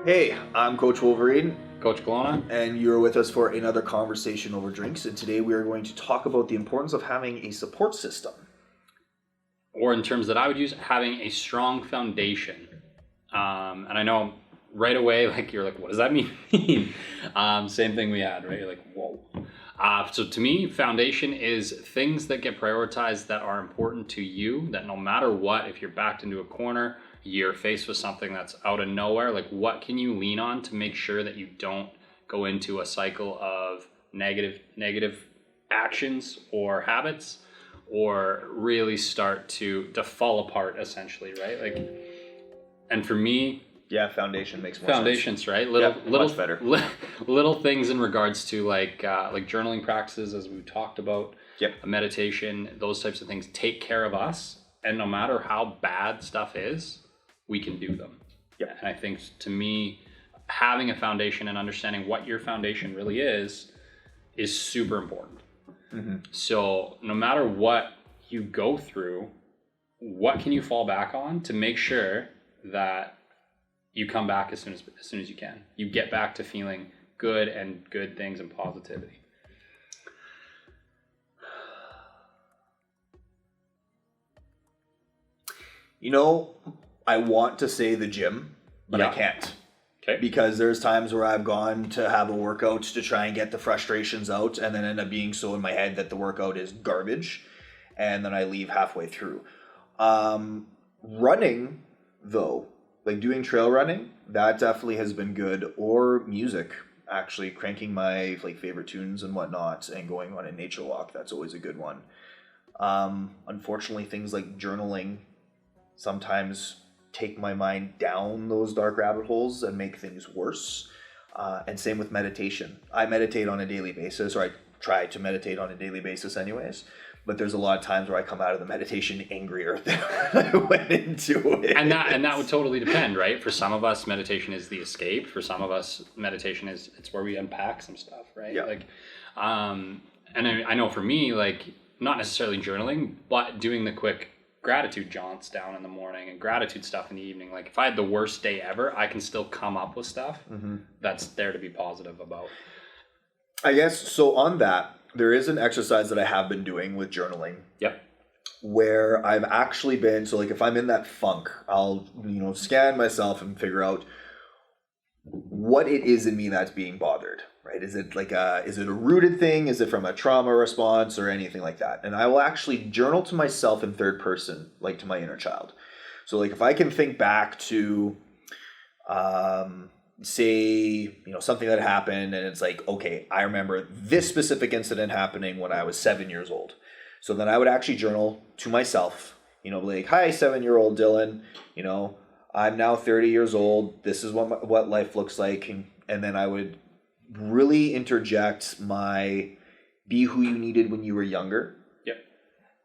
Hey, I'm Coach Wolverine, Coach Kelowna. and you're with us for another conversation over drinks. And today we are going to talk about the importance of having a support system. Or in terms that I would use, having a strong foundation. And I know right away, like you're like, what does that mean? Same thing we had, right? You're like, whoa. So to me, foundation is things that get prioritized that are important to you, that no matter what, if you're backed into a corner, you're faced with something that's out of nowhere, like what can you lean on to make sure that you don't go into a cycle of negative actions or habits, or really start to fall apart essentially, right? Like, and for me, Yeah, foundation makes more foundations, sense. right? Much better. Little things in regards to like journaling practices, as we talked about, meditation, those types of things take care of us, and no matter how bad stuff is, we can do them. Yep. And I think, to me, having a foundation and understanding what your foundation really is super important. Mm-hmm. So no matter what you go through, what can you fall back on to make sure that you come back as soon as you can? You get back to feeling good and good things and positivity. You know, I want to say the gym, but I can't. Okay. Because there's times where I've gone to have a workout to try and get the frustrations out, and then end up being so in my head that the workout is garbage, and then I leave halfway through. Running, though, like doing trail running, that definitely has been good. Or music, actually cranking my favorite tunes and whatnot and going on a nature walk. That's always a good one. Unfortunately, things like journaling sometimes take my mind down those dark rabbit holes and make things worse. And same with meditation. I meditate on a daily basis, or I try to meditate on a daily basis anyways. But there's a lot of times where I come out of the meditation angrier than I went into it. And that would totally depend, right? For some of us, meditation is the escape. For some of us, meditation it's where we unpack some stuff, right? Yeah. Like, and I know for me, like, not necessarily journaling, but doing the quick gratitude jaunts down in the morning and gratitude stuff in the evening. Like, if I had the worst day ever, I can still come up with stuff that's there to be positive about. I guess, so on that, there is an exercise that I have been doing with journaling. Yep. Where I've actually been, so like if I'm in that funk, I'll, scan myself and figure out what it is in me that's being bothered, right? Is it is it a rooted thing? Is it from a trauma response or anything like that? And I will actually journal to myself in third person, like to my inner child. So like if I can think back to, say, something that happened and it's like, okay, I remember this specific incident happening when I was 7 years old. So then I would actually journal to myself, like, hi, 7-year-old Dylan, I'm now 30 years old. This is what life looks like. And then I would really interject my be who you needed when you were younger. Yep.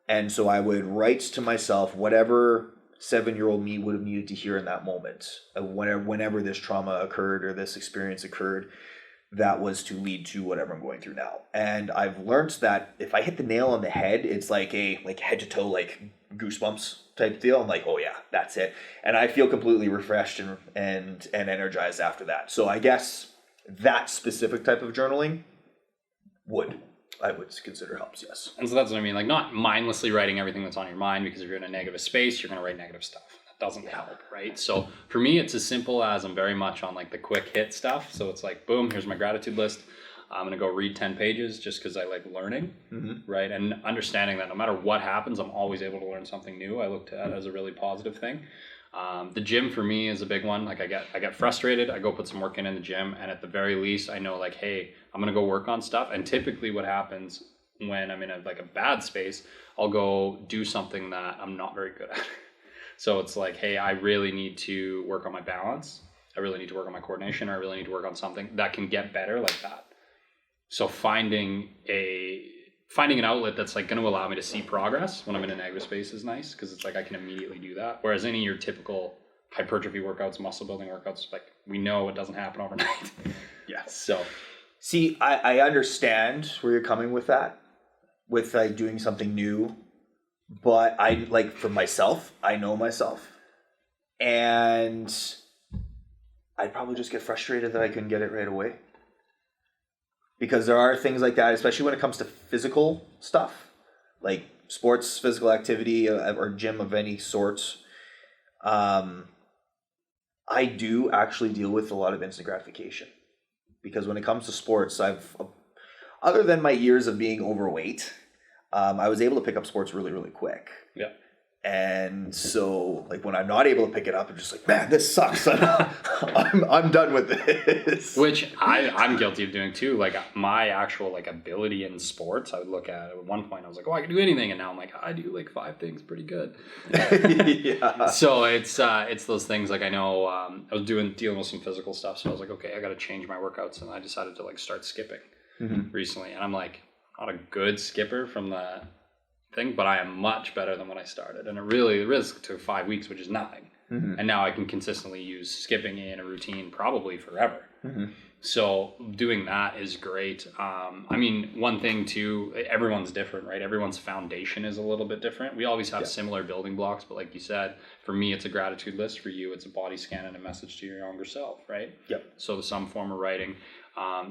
And so I would write to myself whatever 7-year-old me would have needed to hear in that moment, whenever this trauma occurred or this experience occurred, that was to lead to whatever I'm going through now. And I've learned that if I hit the nail on the head, it's like a head to toe, goosebumps type deal. I'm like, oh yeah, that's it. And I feel completely refreshed and energized after that. So I guess that specific type of journaling I would consider helps, yes. And so that's what I mean, like, not mindlessly writing everything that's on your mind, because if you're in a negative space, you're going to write negative stuff. That doesn't help, right? So for me, it's as simple as I'm very much on like the quick hit stuff. So it's like, boom, here's my gratitude list. I'm going to go read 10 pages just because I like learning, right? And understanding that no matter what happens, I'm always able to learn something new. I look to that as a really positive thing. The gym for me is a big one. Like I get frustrated. I go put some work in the gym, and at the very least, I know like, hey, I'm gonna go work on stuff. And typically, what happens when I'm in a bad space, I'll go do something that I'm not very good at. So it's like, hey, I really need to work on my balance. I really need to work on my coordination. Or I really need to work on something that can get better like that. So finding an outlet that's like going to allow me to see progress when I'm in a negative space is nice, because it's like I can immediately do that. Whereas any of your typical hypertrophy workouts, muscle building workouts, like, we know it doesn't happen overnight. Yeah. So, see, I understand where you're coming with that, with like doing something new, but I like for myself, I know myself, and I'd probably just get frustrated that I couldn't get it right away. Because there are things like that, especially when it comes to physical stuff, like sports, physical activity, or gym of any sort. I do actually deal with a lot of instant gratification. Because when it comes to sports, other than my years of being overweight, I was able to pick up sports really, really quick. Yeah. And so, like, when I'm not able to pick it up, I'm just like, man, this sucks. I'm done with this. Which I'm guilty of doing too. Like, my actual, like, ability in sports, I would look at one point, I was like, oh, I can do anything. And now I'm like, I do like 5 things pretty good. Yeah. So it's those things, like, I know I was dealing with some physical stuff. So I was like, okay, I got to change my workouts. And I decided to, like, start skipping recently. And I'm like, not a good skipper from the thing, but I am much better than when I started. And it really took 5 weeks, which is nothing. And now I can consistently use skipping in a routine probably forever. So doing that is great. I mean, one thing too, everyone's different, right? Everyone's foundation is a little bit different. We always have similar building blocks, but like you said, for me, it's a gratitude list. For you, it's a body scan and a message to your younger self, right? Yep. So some form of writing.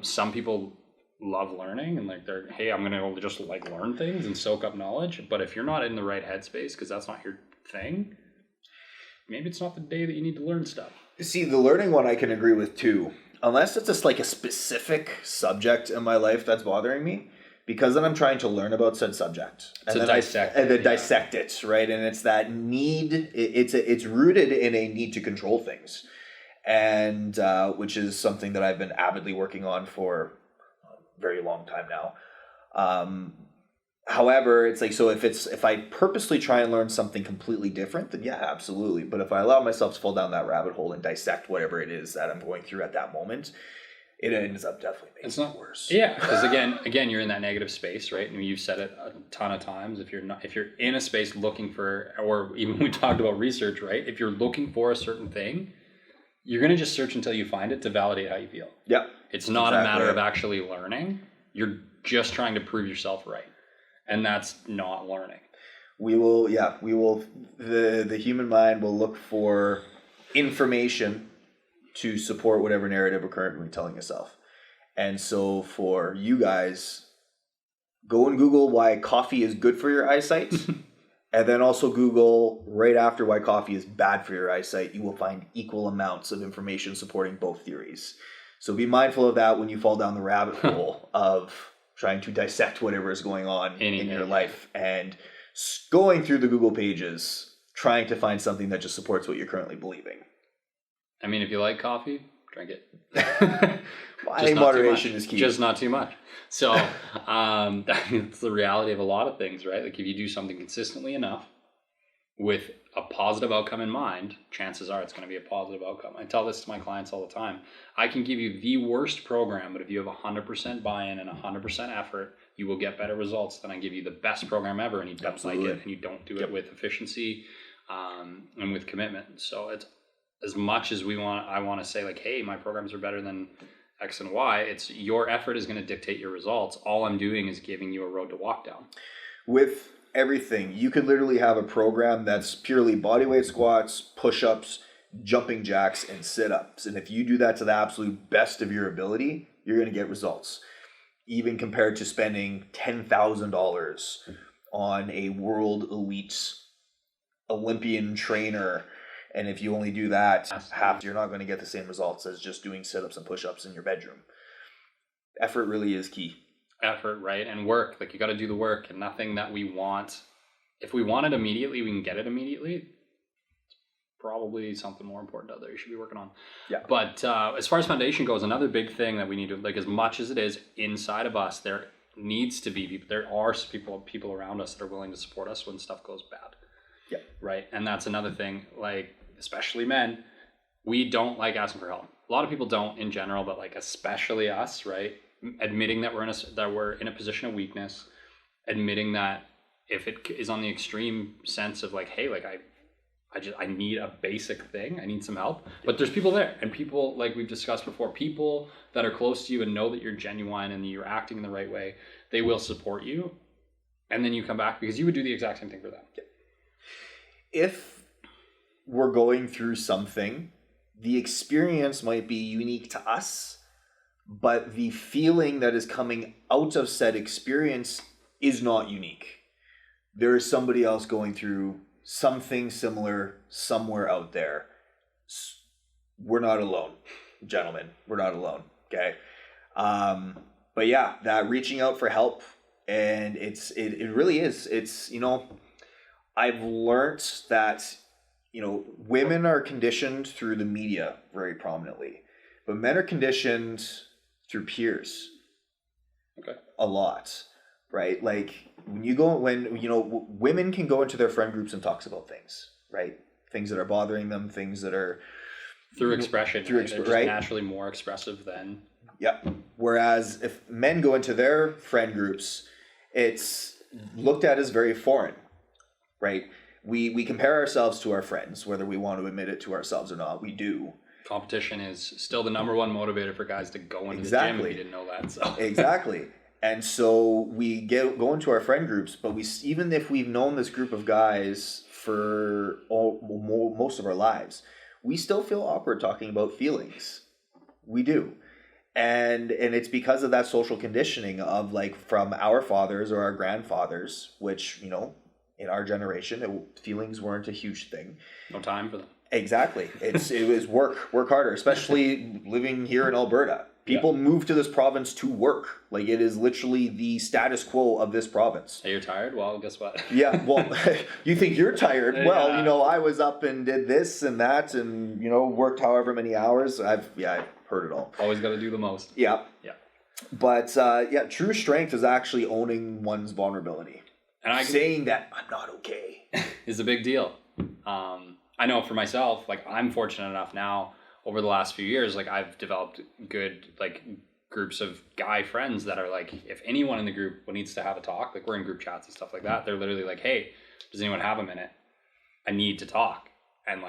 Some people love learning and like hey, I'm gonna just like learn things and soak up knowledge. But if you're not in the right headspace because that's not your thing, maybe it's not the day that you need to learn stuff. See, the learning one I can agree with too, unless it's just like a specific subject in my life that's bothering me, because then I'm trying to learn about said subject and then dissect it, right? And it's that need. It's rooted in a need to control things, and which is something that I've been avidly working on for very long time now. However, it's like, so if I purposely try and learn something completely different, then yeah, absolutely. But if I allow myself to fall down that rabbit hole and dissect whatever it is that I'm going through at that moment, it ends up definitely making it worse. Yeah, because again, you're in that negative space, right? And you've said it a ton of times. If you're in a space looking for, or even we talked about research, right? If you're looking for a certain thing, you're going to just search until you find it to validate how you feel. Yeah. It's not a matter of actually learning. You're just trying to prove yourself right. And that's not learning. The human mind will look for information to support whatever narrative we're currently telling yourself. And so for you guys, go and Google why coffee is good for your eyesight. And then also Google right after why coffee is bad for your eyesight. You will find equal amounts of information supporting both theories. So be mindful of that when you fall down the rabbit hole of trying to dissect whatever is going on in your life and going through the Google pages, trying to find something that just supports what you're currently believing. I mean, if you like coffee, drink it. Well, I think moderation is key. Just not too much. So it's the reality of a lot of things, right? Like if you do something consistently enough with a positive outcome in mind, chances are it's going to be a positive outcome. I tell this to my clients all the time. I can give you the worst program, but if you have 100% buy-in and 100% effort, you will get better results than I give you the best program ever and you don't like it and you don't do it with efficiency and with commitment. So it's as much as I want to say like, hey, my programs are better than X and Y, it's your effort is going to dictate your results. All I'm doing is giving you a road to walk down. With everything, you could literally have a program that's purely bodyweight squats, push-ups, jumping jacks, and sit-ups. And if you do that to the absolute best of your ability, you're going to get results. Even compared to spending $10,000 on a world elite Olympian trainer. And if you only do that half, you're not going to get the same results as just doing sit-ups and push-ups in your bedroom. Effort really is key. Effort, right? And work. Like you got to do the work, and nothing that we want. If we want it immediately, we can get it immediately. It's probably something more important out there you should be working on. Yeah. But as far as foundation goes, another big thing that we need to, like, as much as it is inside of us, there needs to be people. There are people around us that are willing to support us when stuff goes bad. Yeah. Right. And that's another thing. Like, especially men, we don't like asking for help. A lot of people don't in general, but like especially us, right? Admitting that we're in a position of weakness, admitting that if it is on the extreme sense of like, hey, like I need a basic thing, I need some help. But there's people there, and people, like we've discussed before, people that are close to you and know that you're genuine and you're acting in the right way, they will support you. And then you come back because you would do the exact same thing for them. If we're going through something the experience might be unique to us, but the feeling that is coming out of said experience is not unique. There is somebody else going through something similar somewhere out there. We're not alone, gentlemen. We're not alone. Okay. But yeah, that reaching out for help, and it really is. It's, I've learned that, women are conditioned through the media very prominently, but men are conditioned through peers. Okay. A lot, right? Like women can go into their friend groups and talks about things, right? Things that are bothering them, things that are through expression. They're just right? Naturally more expressive than. Yeah. Whereas if men go into their friend groups, it's looked at as very foreign, right? We compare ourselves to our friends, whether we want to admit it to ourselves or not. We do. Competition is still the number one motivator for guys to go into the gym. If you didn't know that, so exactly. And so we go into our friend groups, but even if we've known this group of guys for most of our lives, we still feel awkward talking about feelings. We do. And it's because of that social conditioning of from our fathers or our grandfathers, which, in our generation, feelings weren't a huge thing. No time for them. Exactly. It was work harder, especially living here in Alberta. People move to this province to work. It is literally the status quo of this province. Hey, you're tired? Well, guess what? Yeah, well, you think you're tired? Well, I was up and did this and that and, worked however many hours. I've heard it all. Always got to do the most. Yeah. Yeah. But, true strength is actually owning one's vulnerability. And saying that I'm not okay is a big deal. I know for myself, I'm fortunate enough now over the last few years, I've developed good, groups of guy friends that are if anyone in the group needs to have a talk, we're in group chats and stuff like that. They're literally hey, does anyone have a minute? I need to talk. And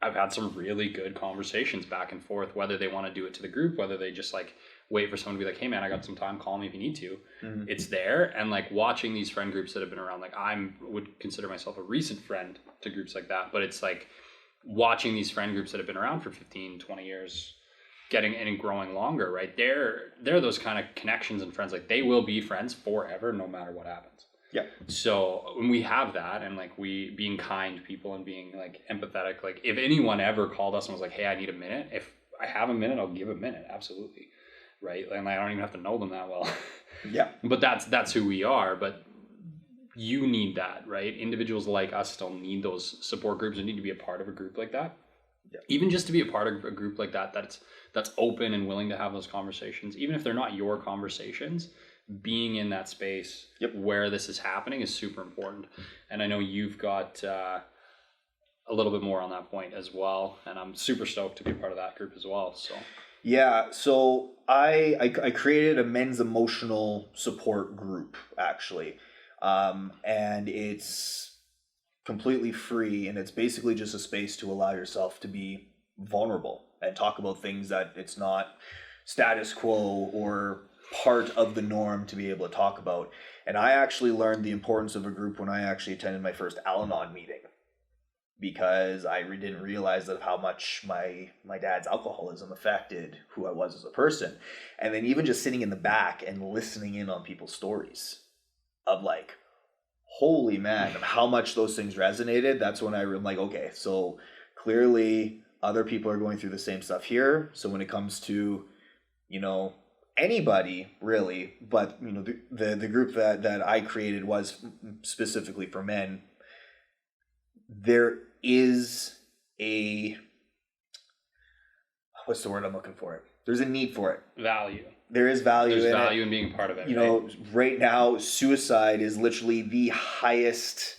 I've had some really good conversations back and forth, whether they want to do it to the group, whether they just wait for someone to be hey man, I got some time, call me if you need to. Mm-hmm. It's there. And watching these friend groups that have been around, would consider myself a recent friend to groups like that, but it's watching these friend groups that have been around for 15, 20 years, getting and growing longer, right? They're those kind of connections and friends, they will be friends forever, no matter what happens. Yeah. So when we have that and we being kind people and being empathetic, if anyone ever called us and was hey, I need a minute, if I have a minute, I'll give a minute. Absolutely. Right. And I don't even have to know them that well. Yeah. But that's who we are. But you need that, right? Individuals like us still need those support groups and need to be a part of a group like that. Yeah. Even just to be a part of a group like that, that's open and willing to have those conversations, even if they're not your conversations, being in that space where this is happening is super important. And I know you've got a little bit more on that point as well. And I'm super stoked to be a part of that group as well. So yeah, so I created a men's emotional support group, actually. And it's completely free, and it's basically just a space to allow yourself to be vulnerable and talk about things that it's not status quo or part of the norm to be able to talk about. And I actually learned the importance of a group when I actually attended my first Al-Anon meeting, because I didn't realize that how much my dad's alcoholism affected who I was as a person. And then even just sitting in the back and listening in on people's stories of holy man, how much those things resonated. That's when I'm okay, so clearly other people are going through the same stuff here. So when it comes to, anybody really, but the group that I created was specifically for men. There is what's the word I'm looking for? There's a need for it. Value. There is value. There's value in being part of it. Right now, suicide is literally the highest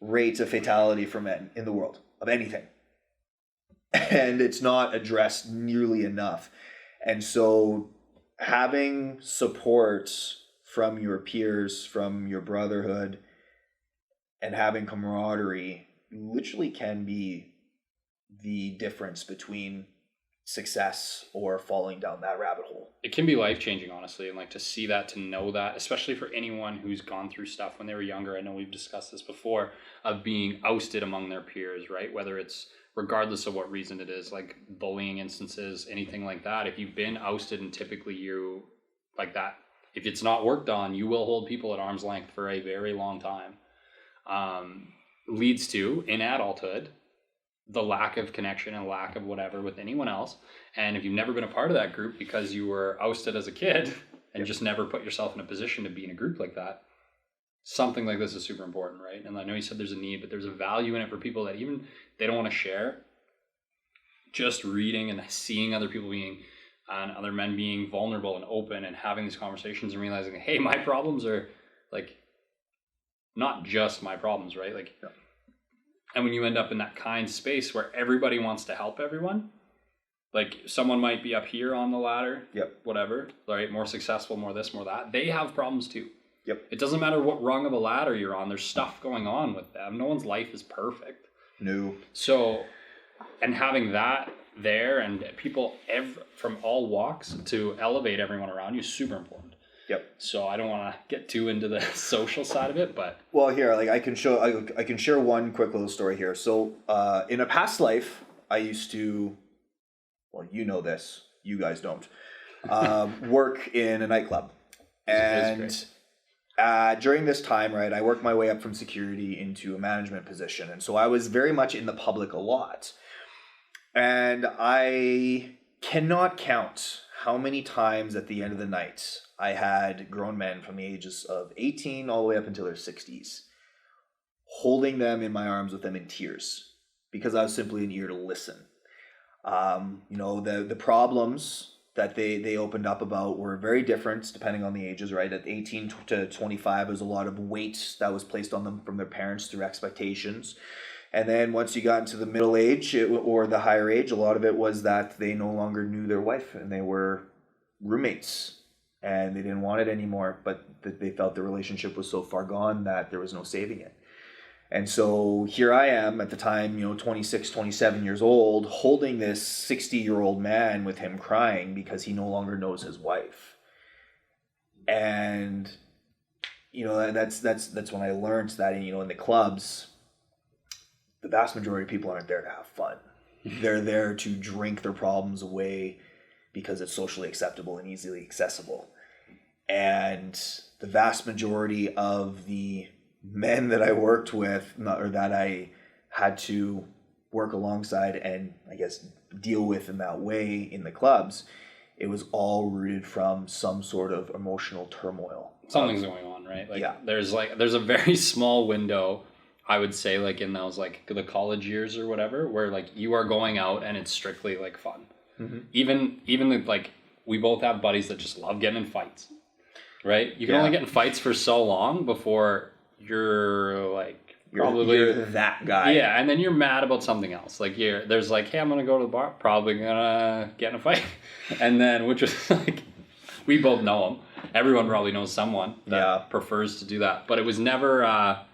rate of fatality for men in the world of anything. And it's not addressed nearly enough. And so having support from your peers, from your brotherhood, and having camaraderie literally can be the difference between success or falling down that rabbit hole. It can be life-changing, honestly, and to see that, to know that, especially for anyone who's gone through stuff when they were younger. I know we've discussed this before, of being ousted among their peers, right? Whether it's regardless of what reason it is, like bullying instances, anything like that. If you've been ousted and typically you like that, if it's not worked on, you will hold people at arm's length for a very long time. Leads to, in adulthood, the lack of connection and lack of whatever with anyone else. And if you've never been a part of that group because you were ousted as a kid and just never put yourself in a position to be in a group like that, something like this is super important, right? And I know you said there's a need, but there's a value in it for people that even they don't want to share. Just reading and seeing other people being, and other men being vulnerable and open and having these conversations and realizing, hey, my problems are like not just my problems, right? Like, and when you end up in that kind space where everybody wants to help everyone, like someone might be up here on the ladder, whatever, right? More successful, more this, more that. They have problems too. It doesn't matter what rung of a ladder you're on. There's stuff going on with them. No one's life is perfect. No. So, and having that there and people from all walks to elevate everyone around you is super important. So I don't want to get too into the social side of it, but well, here, like I can share one quick little story here. So, in a past life, I used to, well, you know this, you guys don't, work in a nightclub, and during this time, right, I worked my way up from security into a management position, and so I was very much in the public a lot, and I cannot count how many times at the end of the night I had grown men from the ages of 18 all the way up until their 60s, holding them in my arms with them in tears because I was simply an ear to listen. The problems that they opened up about were very different depending on the ages, right? At 18 to 25, there's a lot of weight that was placed on them from their parents through expectations. And then once you got into the middle age or the higher age, a lot of it was that they no longer knew their wife and they were roommates and they didn't want it anymore, but they felt the relationship was so far gone that there was no saving it. And so here I am at the time, 26, 27 years old, holding this 60-year-old man with him crying because he no longer knows his wife. And, that's when I learned that, in the clubs, the vast majority of people aren't there to have fun. They're there to drink their problems away because it's socially acceptable and easily accessible. And the vast majority of the men that I worked with, or that I had to work alongside and I guess deal with in that way in the clubs, it was all rooted from some sort of emotional turmoil. Something's going on, right? There's a very small window, I would say, like in those like the college years or whatever, where like you are going out and it's strictly like fun. Mm-hmm. Even like we both have buddies that just love getting in fights, right? You can only get in fights for so long before you're like you're that guy. Yeah, and then you're mad about something else. Like there's like, hey, I'm gonna go to the bar, probably gonna get in a fight, and then which is like we both know them. Everyone probably knows someone that prefers to do that, but it was never.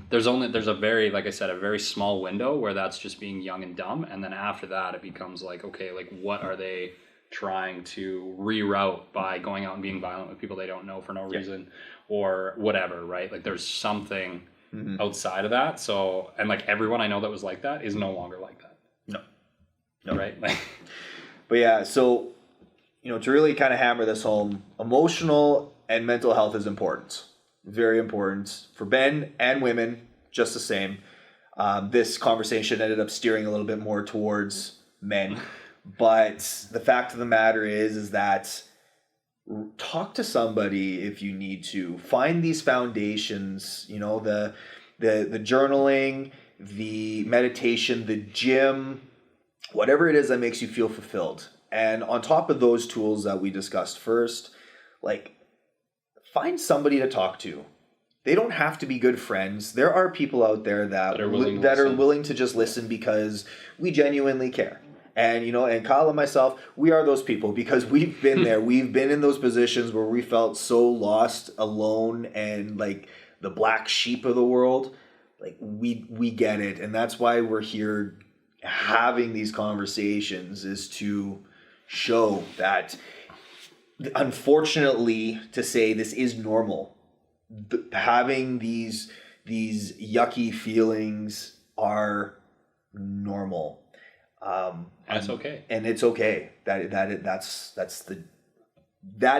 There's a very, like I said, a very small window where that's just being young and dumb, and then after that it becomes like, okay, like what are they trying to reroute by going out and being violent with people they don't know for no reason or whatever, right? Like there's something outside of that. So, and like everyone I know that was like that is no longer like that. No. Right? But yeah, so, to really kind of hammer this home, emotional and mental health is important. Very important for men and women, just the same. This conversation ended up steering a little bit more towards men. But the fact of the matter is that talk to somebody if you need to. Find these foundations, the journaling, the meditation, the gym, whatever it is that makes you feel fulfilled. And on top of those tools that we discussed first, like find somebody to talk to. They don't have to be good friends. There are people out there that are willing to just listen because we genuinely care. And, and Kyle and myself, we are those people because we've been there. We've been in those positions where we felt so lost, alone, and like the black sheep of the world. Like we get it. And that's why we're here having these conversations, is to show that, unfortunately, to say this is normal. Having these yucky feelings are normal. And it's okay. And it's okay. That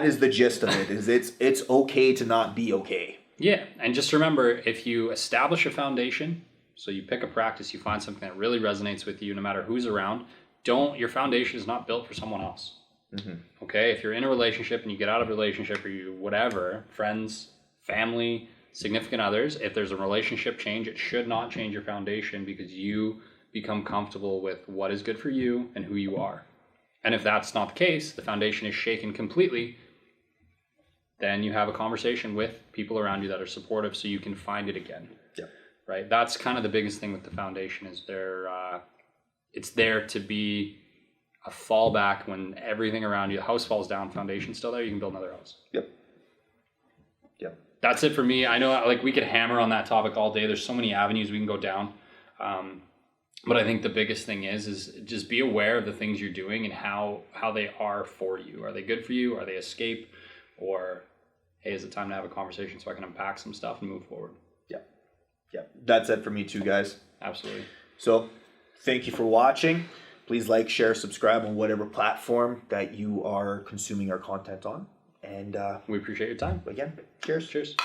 is the gist of it. Is it's okay to not be okay. Yeah, and just remember, if you establish a foundation, so you pick a practice, you find something that really resonates with you, no matter who's around. Your foundation is not built for someone else. Mm-hmm. Okay, if you're in a relationship and you get out of a relationship, or you whatever, friends, family, significant others, if there's a relationship change, it should not change your foundation, because you become comfortable with what is good for you and who you are. And if that's not the case, the foundation is shaken completely, then you have a conversation with people around you that are supportive so you can find it again. Yeah. Right? That's kind of the biggest thing with the foundation, is it's there to be a fallback when everything around you, the house falls down, foundation's still there, you can build another house. Yep. That's it for me. I know, like, we could hammer on that topic all day. There's so many avenues we can go down. But I think the biggest thing is just be aware of the things you're doing and how they are for you. Are they good for you? Are they escape? Or, hey, is it time to have a conversation so I can unpack some stuff and move forward? Yeah. That's it for me too, guys. Absolutely. So thank you for watching. Please like, share, subscribe on whatever platform that you are consuming our content on. And we appreciate your time. Again, cheers. Cheers.